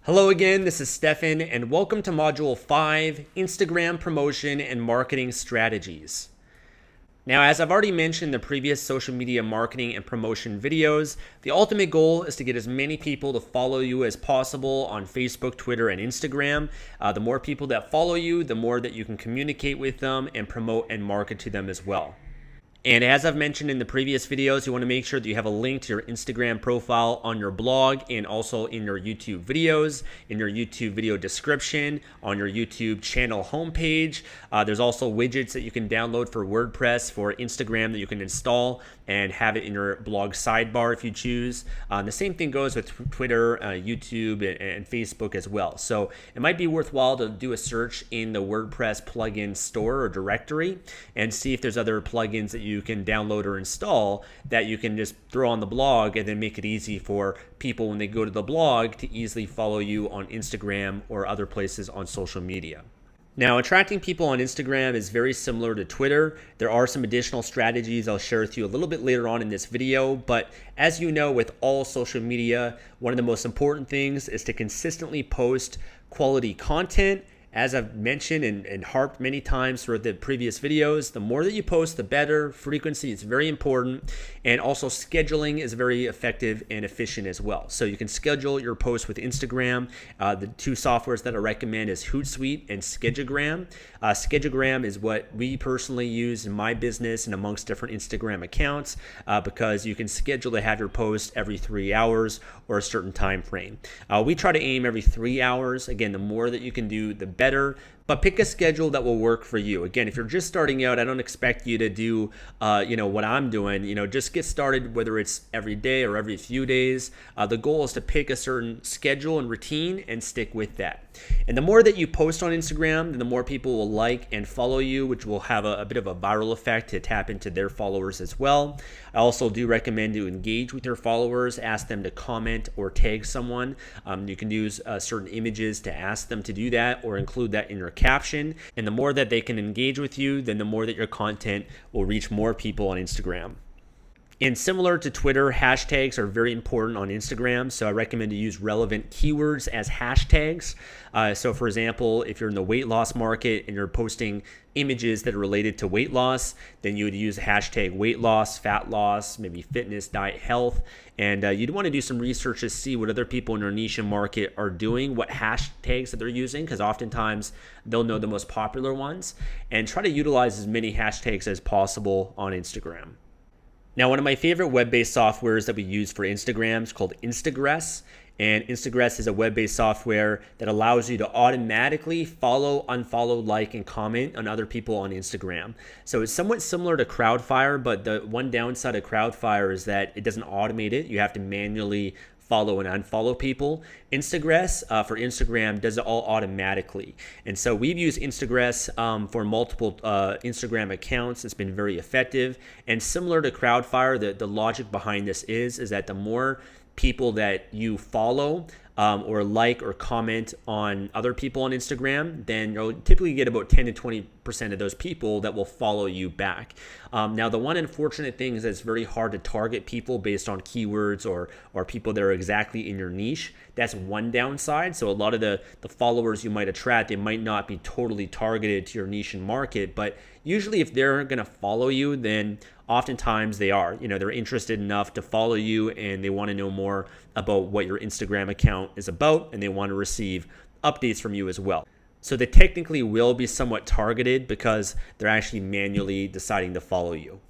Hello again, this is Stefan, and welcome to Module 5, Instagram Promotion and Marketing Strategies. Now, as I've already mentioned in the previous social media marketing and promotion videos, the ultimate goal is to get as many people to follow you as possible on Facebook, Twitter, and Instagram. The more people that follow you, the more that you can communicate with them and promote and market to them as well. And as I've mentioned in the previous videos, you want to make sure that you have a link to your Instagram profile on your blog and also in your YouTube videos, in your YouTube video description, on your YouTube channel homepage. There's also widgets that you can download for WordPress for Instagram that you can install and have it in your blog sidebar if you choose. The same thing goes with Twitter, YouTube, and Facebook as well. So it might be worthwhile to do a search in the WordPress plugin store or directory and see if there's other plugins that you can download or install that you can just throw on the blog and then make it easy for people when they go to the blog to easily follow you on Instagram or other places on social media. Now, attracting people on Instagram is very similar to Twitter. There are some additional strategies I'll share with you a little bit later on in this video, but as you know, with all social media, one of the most important things is to consistently post quality content. As I've mentioned and harped many times throughout the previous videos, the more that you post, the better. Frequency is very important. And also scheduling is very effective and efficient as well. So you can schedule your posts with Instagram. The two softwares that I recommend is Hootsuite and Schedugram. Schedugram is what we personally use in my business and amongst different Instagram accounts because you can schedule to have your post every 3 hours or a certain time frame. We try to aim every 3 hours. Again, the more that you can do, the better. But pick a schedule that will work for you. Again, if you're just starting out, I don't expect you to do, what I'm doing. Just get started, whether it's every day or every few days. The goal is to pick a certain schedule and routine and stick with that. And the more that you post on Instagram, the more people will like and follow you, which will have a bit of a viral effect to tap into their followers as well. I also do recommend to engage with your followers, ask them to comment or tag someone. You can use certain images to ask them to do that or include that in your caption. And the more that they can engage with you, then the more that your content will reach more people on Instagram. And similar to Twitter, hashtags are very important on Instagram, so I recommend to use relevant keywords as hashtags. So for example, if you're in the weight loss market and you're posting images that are related to weight loss, then you would use hashtag weight loss, fat loss, maybe fitness, diet, health. And you'd want to do some research to see what other people in your niche and market are doing, what hashtags that they're using, because oftentimes they'll know the most popular ones, and try to utilize as many hashtags as possible on Instagram. Now, one of my favorite web-based softwares that we use for Instagram is called Instagress. And Instagress is a web-based software that allows you to automatically follow, unfollow, like, and comment on other people on Instagram. So it's somewhat similar to Crowdfire, but the one downside of Crowdfire is that it doesn't automate it. You have to manually follow and unfollow people. Instagress for Instagram does it all automatically. And so we've used Instagress for multiple Instagram accounts. It's been very effective. And similar to Crowdfire, the logic behind this is that the more people that you follow or like or comment on other people on Instagram, then you'll typically get about 10 to 20% of those people that will follow you back. Now, the one unfortunate thing is that it's very hard to target people based on keywords or people that are exactly in your niche. That's one downside. So a lot of the followers you might attract, they might not be totally targeted to your niche and market, but usually if they're going to follow you, then oftentimes they are. They're interested enough to follow you and they want to know more about what your Instagram account is about, and they want to receive updates from you as well. So they technically will be somewhat targeted because they're actually manually deciding to follow you.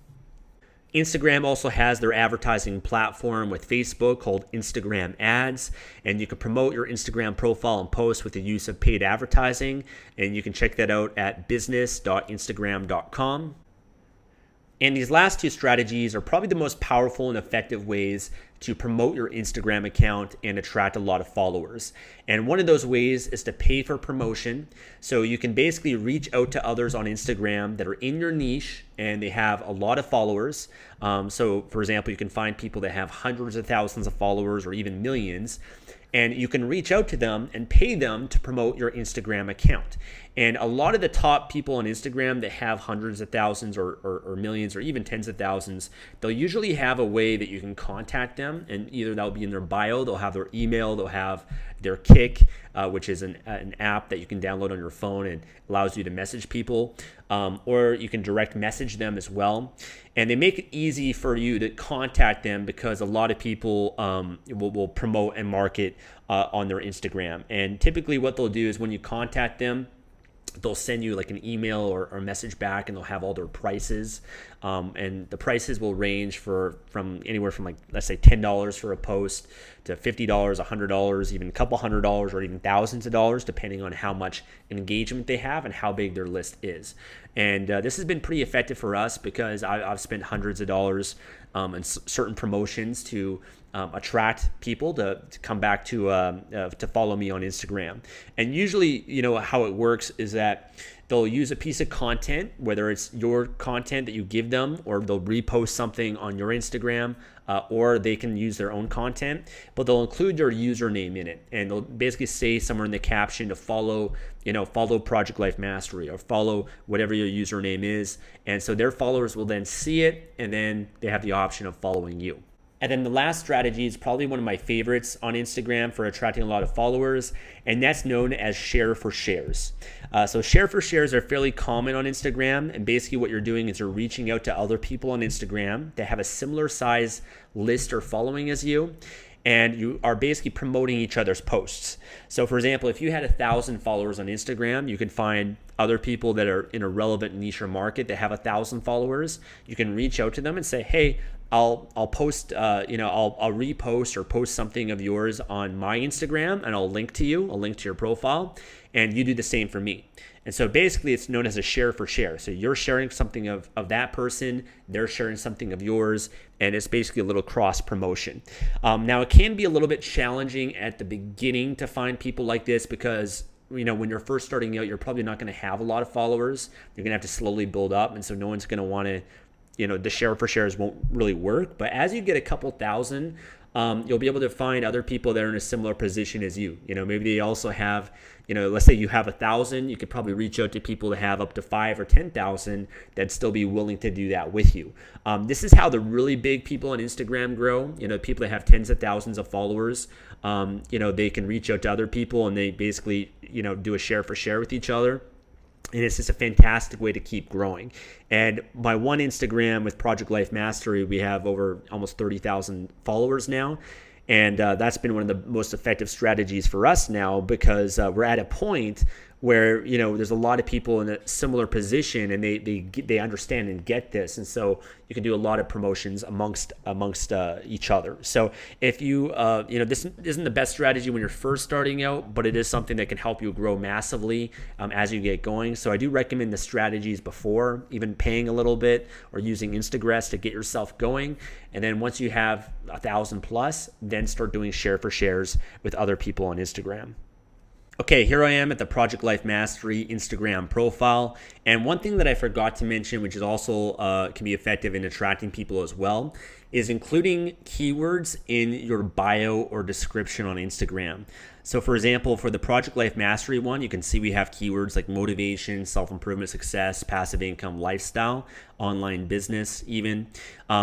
Instagram also has their advertising platform with Facebook called Instagram Ads, and you can promote your Instagram profile and post with the use of paid advertising, and you can check that out at business.instagram.com. And these last two strategies are probably the most powerful and effective ways to promote your Instagram account and attract a lot of followers. And one of those ways is to pay for promotion. So you can basically reach out to others on Instagram that are in your niche and they have a lot of followers. So for example, you can find people that have hundreds of thousands of followers or even millions. And you can reach out to them and pay them to promote your Instagram account. And a lot of the top people on Instagram that have hundreds of thousands or millions or even tens of thousands, they'll usually have a way that you can contact them Instagram, and either that'll be in their bio, they'll have their email, they'll have their Kik, which is an app that you can download on your phone and allows you to message people, or you can direct message them as well. And they make it easy for you to contact them because a lot of people will promote and market on their Instagram. And typically what they'll do is when you contact them, they'll send you like an email or a message back, and they'll have all their prices. And the prices will range from anywhere from, like, let's say $10 for a post to $50, $100, even a couple $100, or even thousands of dollars, depending on how much engagement they have and how big their list is. And this has been pretty effective for us because I've spent hundreds of dollars in certain promotions to attract people to come back to follow me on Instagram. And usually, how it works is that they'll use a piece of content, whether it's your content that you give them, or they'll repost something on your Instagram, or they can use their own content, but they'll include your username in it. And they'll basically say somewhere in the caption to follow Project Life Mastery, or follow whatever your username is. And so their followers will then see it, and then they have the option of following you. And then the last strategy is probably one of my favorites on Instagram for attracting a lot of followers, and that's known as share for shares. So share for shares are fairly common on Instagram, and basically what you're doing is you're reaching out to other people on Instagram that have a similar size list or following as you, and you are basically promoting each other's posts. So for example, if you had 1,000 followers on Instagram, you can find other people that are in a relevant niche or market that have 1,000 followers. You can reach out to them and say, hey, I'll post, I'll repost or post something of yours on my Instagram, and I'll link to you. I'll link to your profile, and you do the same for me. And so basically it's known as a share for share. So you're sharing something of that person, they're sharing something of yours, and it's basically a little cross promotion. Now it can be a little bit challenging at the beginning to find people like this because when you're first starting out, you're probably not going to have a lot of followers. You're going to have to slowly build up, and so no one's going to want to, the share for shares won't really work. But as you get a couple thousand, you'll be able to find other people that are in a similar position as you. Maybe they also have, let's say you have 1,000, you could probably reach out to people that have up to 5,000 or 10,000 that'd still be willing to do that with you. This is how the really big people on Instagram grow. People that have tens of thousands of followers, they can reach out to other people, and they basically, do a share for share with each other. And it's just a fantastic way to keep growing. And my one Instagram with Project Life Mastery, we have over almost 30,000 followers now. And that's been one of the most effective strategies for us now because we're at a point where, there's a lot of people in a similar position, and they understand and get this. And so you can do a lot of promotions amongst each other. So if you, this isn't the best strategy when you're first starting out, but it is something that can help you grow massively as you get going. So I do recommend the strategies before, even paying a little bit or using Instagram to get yourself going. And then once you have 1,000 plus, then start doing share for shares with other people on Instagram. Okay, here I am at the Project Life Mastery Instagram profile. And one thing that I forgot to mention, which is also can be effective in attracting people as well, is including keywords in your bio or description on Instagram. So for example, for the Project Life Mastery one, you can see we have keywords like motivation, self-improvement, success, passive income, lifestyle, online business even.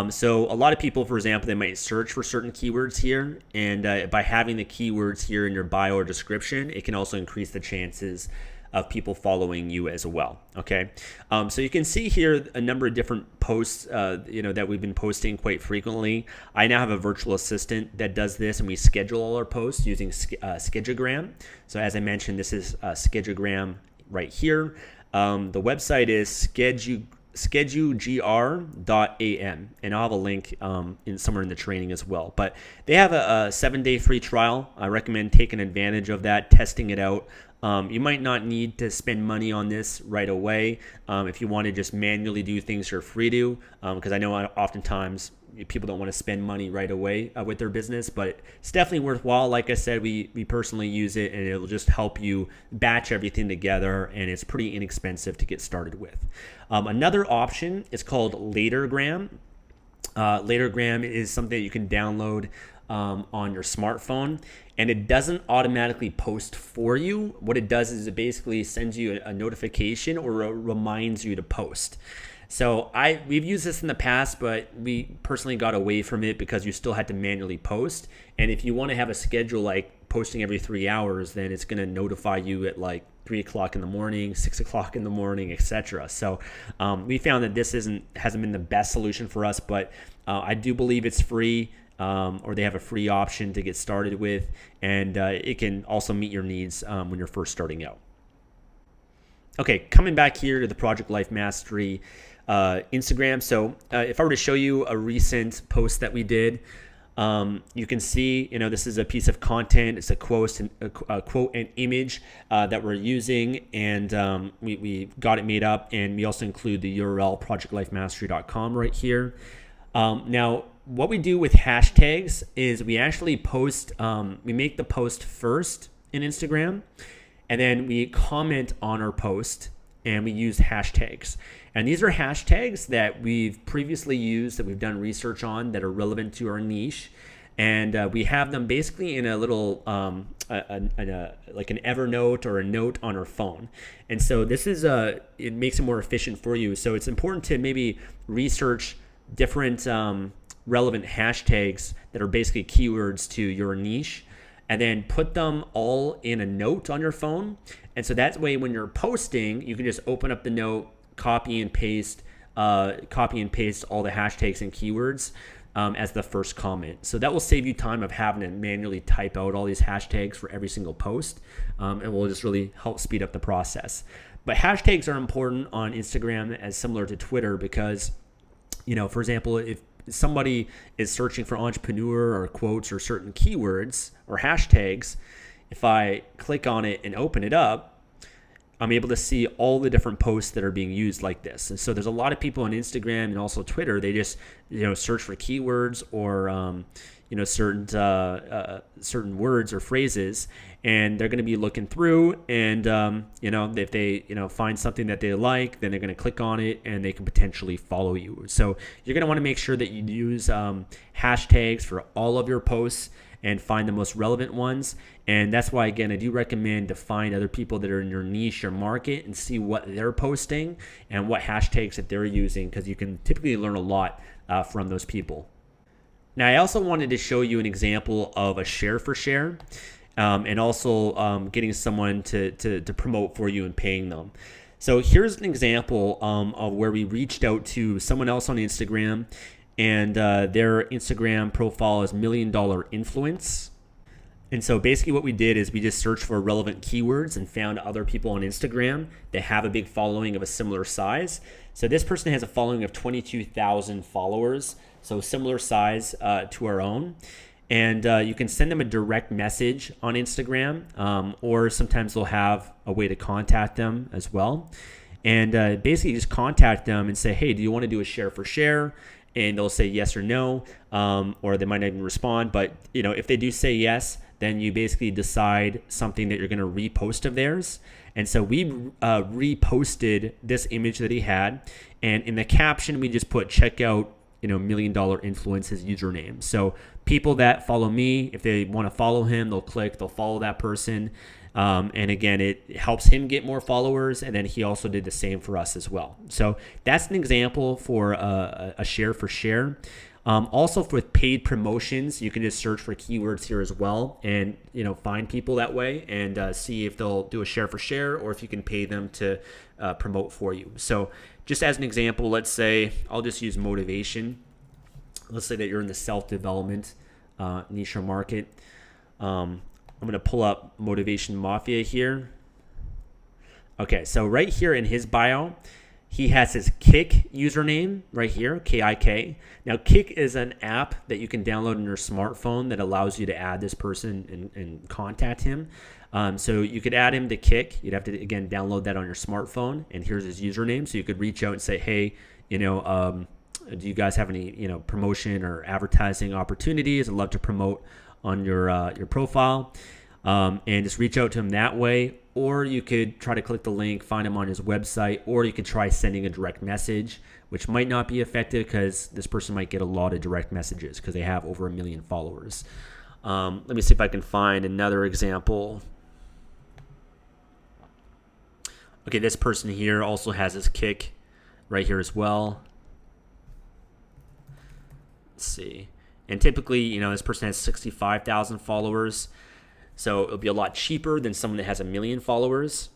So a lot of people, for example, they might search for certain keywords here. And by having the keywords here in your bio or description, it can also increase the chances of people following you as well. Okay, so you can see here a number of different posts, that we've been posting quite frequently. I now have a virtual assistant that does this, and we schedule all our posts using Schedugram. So as I mentioned, this is Schedugram right here. The website is schedugr.am, and I'll have a link somewhere in the training as well. But they have a 7-day free trial. I recommend taking advantage of that, testing it out. You might not need to spend money on this right away. If you want to just manually do things, you're free to, because I know oftentimes people don't want to spend money right away with their business, but it's definitely worthwhile. Like I said, we personally use it, and it'll just help you batch everything together, and it's pretty inexpensive to get started with. Another option is called Latergram. Latergram is something that you can download on your smartphone, and it doesn't automatically post for you. What it does is it basically sends you a notification or reminds you to post. So we've used this in the past, but we personally got away from it because you still had to manually post. And if you want to have a schedule like posting every 3 hours, then it's going to notify you at like 3 o'clock in the morning, 6 o'clock in the morning, etc. So we found that this hasn't been the best solution for us, but I do believe it's free. Or they have a free option to get started with, and it can also meet your needs when you're first starting out. Okay, coming back here to the Project Life Mastery Instagram. So if I were to show you a recent post that we did, you can see, this is a piece of content. It's a quote and image that we're using, and we got it made up, and we also include the URL projectlifemastery.com right here. Now, what we do with hashtags is we actually post, we make the post first in Instagram, and then we comment on our post, and we use hashtags. And these are hashtags that we've previously used, that we've done research on, that are relevant to our niche. And we have them basically in a little, like an Evernote or a note on our phone. And so this is, it makes it more efficient for you. So it's important to maybe research different relevant hashtags that are basically keywords to your niche, and then put them all in a note on your phone. And so that way, when you're posting, you can just open up the note, copy and paste all the hashtags and keywords as the first comment. So that will save you time of having to manually type out all these hashtags for every single post, and will just really help speed up the process. But hashtags are important on Instagram as similar to Twitter because, for example, if somebody is searching for entrepreneur or quotes or certain keywords or hashtags, if I click on it and open it up, I'm able to see all the different posts that are being used like this. And so there's a lot of people on Instagram and also Twitter, they just search for keywords or certain words or phrases, and they're going to be looking through, and if they find something that they like, then they're going to click on it and they can potentially follow you. So you're going to want to make sure that you use hashtags for all of your posts and find the most relevant ones. And that's why, again, I do recommend to find other people that are in your niche or market and see what they're posting and what hashtags that they're using, because you can typically learn a lot from those people. Now, I also wanted to show you an example of a share for share, and also getting someone to promote for you and paying them. So here's an example of where we reached out to someone else on Instagram, and their Instagram profile is $1 Million Influence. And so basically what we did is we just searched for relevant keywords and found other people on Instagram that have a big following of a similar size. So this person has a following of 22,000 followers, so similar size to our own. And you can send them a direct message on Instagram, or sometimes they'll have a way to contact them as well. And basically just contact them and say, hey, do you want to do a share for share? And they'll say yes or no, or they might not even respond. But if they do say yes, then you basically decide something that you're going to repost of theirs. And so we reposted this image that he had, and in the caption we just put check out $1 Million Influence's username. So people that follow me, if they want to follow him, they'll follow that person. And again, it helps him get more followers, and then he also did the same for us as well. So that's an example for a share for share. Also, with paid promotions, you can just search for keywords here as well, and find people that way, and see if they'll do a share for share, or if you can pay them to promote for you. So just as an example, let's say I'll just use motivation. Let's say that you're in the self-development niche or market. I'm going to pull up Motivation Mafia here. Okay, so right here in his bio, he has his Kik username right here, K-I-K. Now, Kik is an app that you can download on your smartphone that allows you to add this person and contact him. So you could add him to Kik. You'd have to, again, download that on your smartphone, and here's his username. So you could reach out and say, hey, do you guys have any, promotion or advertising opportunities? I'd love to promote on your profile, and just reach out to him that way. Or you could try to click the link, find him on his website, or you could try sending a direct message, which might not be effective because this person might get a lot of direct messages because they have over 1 million followers. Let me see if I can find another example. Okay, this person here also has his Kik right here as well. Let's see. And typically, you know, this person has 65,000 followers. So it'll be a lot cheaper than someone that has 1 million followers.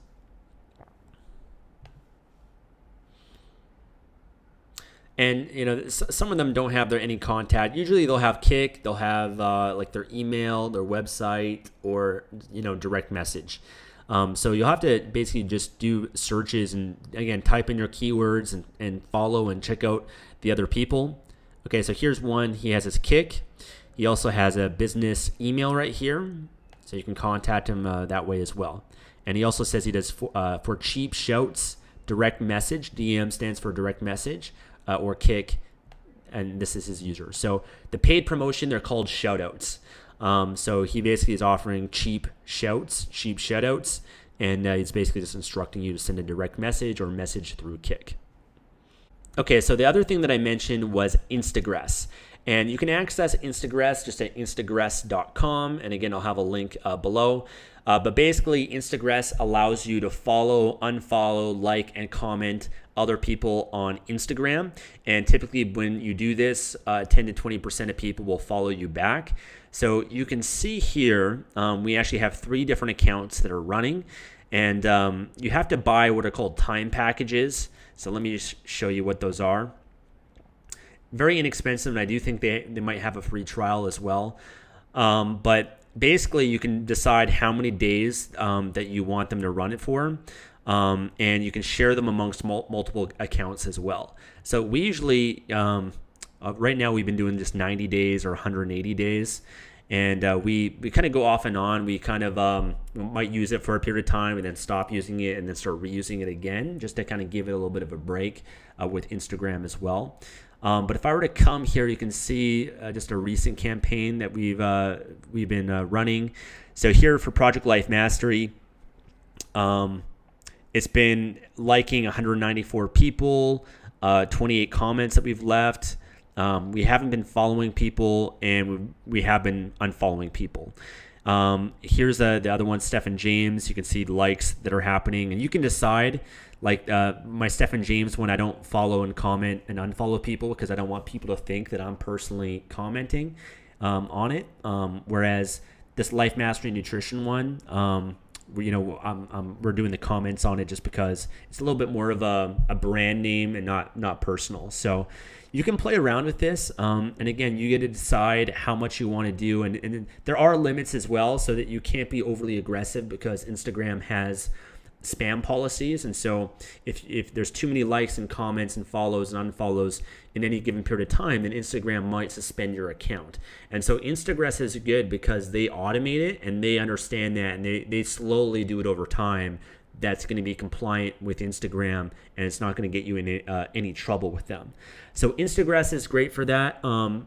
And, you know, some of them don't have any contact. Usually they'll have Kik, they'll have like their email, their website, or, you know, direct message. So you'll have to basically just do searches and, again, type in your keywords and follow and check out the other people. Okay, so here's one. He has his Kik. He also has a business email right here, so you can contact him that way as well. And he also says he does for cheap shouts, direct message. DM stands for direct message, or Kik, and this is his user. So the paid promotion, they're called shoutouts. So he basically is offering cheap shouts, cheap shoutouts, and he's basically just instructing you to send a direct message or message through Kik. Okay, so the other thing that I mentioned was Instagress. And you can access Instagress just at instagress.com. And again, I'll have a link below. But basically, Instagress allows you to follow, unfollow, like, and comment other people on Instagram. And typically when you do this, 10 to 20% of people will follow you back. So you can see here, we actually have 3 different accounts that are running. And you have to buy what are called time packages. So let me just show you what those are. Very inexpensive, and I do think they might have a free trial as well. But basically, you can decide how many days that you want them to run it for. And you can share them amongst multiple accounts as well. So we usually, right now we've been doing just 90 days or 180 days. And we kind of go off and on. We kind of might use it for a period of time and then stop using it and then start reusing it again, just to kind of give it a little bit of a break with Instagram as well. But if I were to come here, you can see just a recent campaign that we've been running. So here for Project Life Mastery, it's been liking 194 people, 28 comments that we've left. We haven't been following people, and we have been unfollowing people. Here's the other one, Stephen James. You can see the likes that are happening, and you can decide. Like my Stephen James one, I don't follow and comment and unfollow people because I don't want people to think that I'm personally commenting on it. Whereas this Life Mastery Nutrition one, we're doing the comments on it just because it's a little bit more of a brand name and not personal. So you can play around with this. And again, you get to decide how much you want to do. And there are limits as well, so that you can't be overly aggressive because Instagram has spam policies. And so if there's too many likes and comments and follows and unfollows in any given period of time, then Instagram might suspend your account. And so Instagress is good because they automate it and they understand that, and they slowly do it over time. That's going to be compliant with Instagram, and it's not going to get you in any trouble with them. So Instagress is great for that.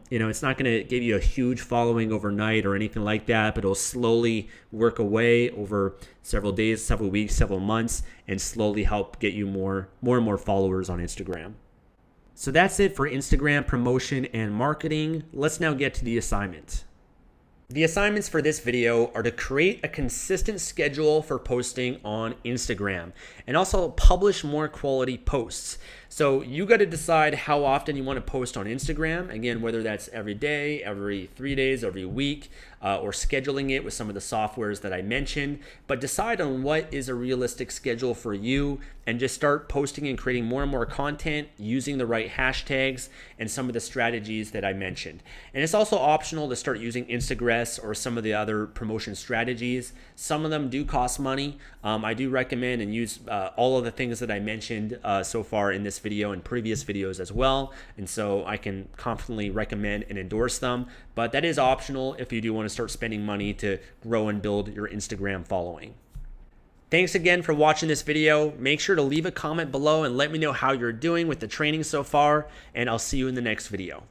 It's not going to give you a huge following overnight or anything like that, but it'll slowly work away over several days, several weeks, several months, and slowly help get you more and more followers on Instagram. So that's it for Instagram promotion and marketing. Let's now get to the assignment. The assignments for this video are to create a consistent schedule for posting on Instagram and also publish more quality posts. So you got to decide how often you want to post on Instagram. Again, whether that's every day, every 3 days, every week, or scheduling it with some of the softwares that I mentioned. But decide on what is a realistic schedule for you and just start posting and creating more and more content using the right hashtags and some of the strategies that I mentioned. And it's also optional to start using Instagress or some of the other promotion strategies. Some of them do cost money. I do recommend and use all of the things that I mentioned so far in this video and previous videos as well. And so I can confidently recommend and endorse them. But that is optional if you do want to start spending money to grow and build your Instagram following. Thanks again for watching this video. Make sure to leave a comment below and let me know how you're doing with the training so far, and I'll see you in the next video.